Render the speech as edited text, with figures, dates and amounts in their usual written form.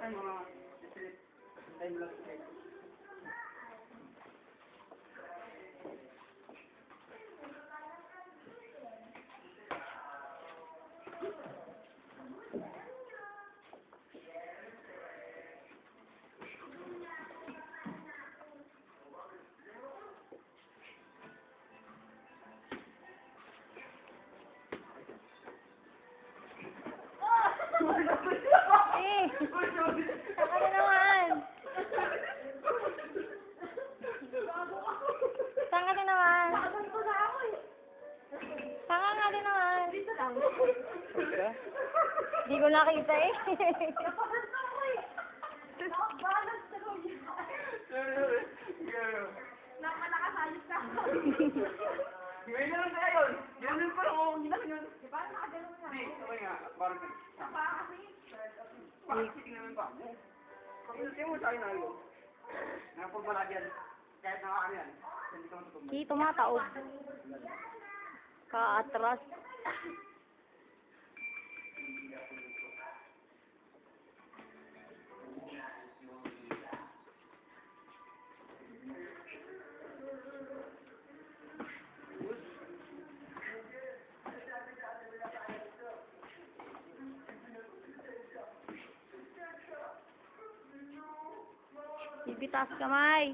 Ay, mga time lang. Saka na naman. Saka na naman. Saka nga din naman. Dito lang. Di ko nakita eh. Nakalakasalit ka. Ngayon na lang tayo yun. Ganun pa lang ako. Hindi na yun. Di ba? Nakagano'n nga. Hindi, okay nga. Parang Napakasi. bakit titingnan pa mo? Hindi mo tayo na yun. Nakapagbalagyan. Kahit nakakano yan. Hindi ka matutulog. Di tumataog. Kaatras. Bibitas kamay.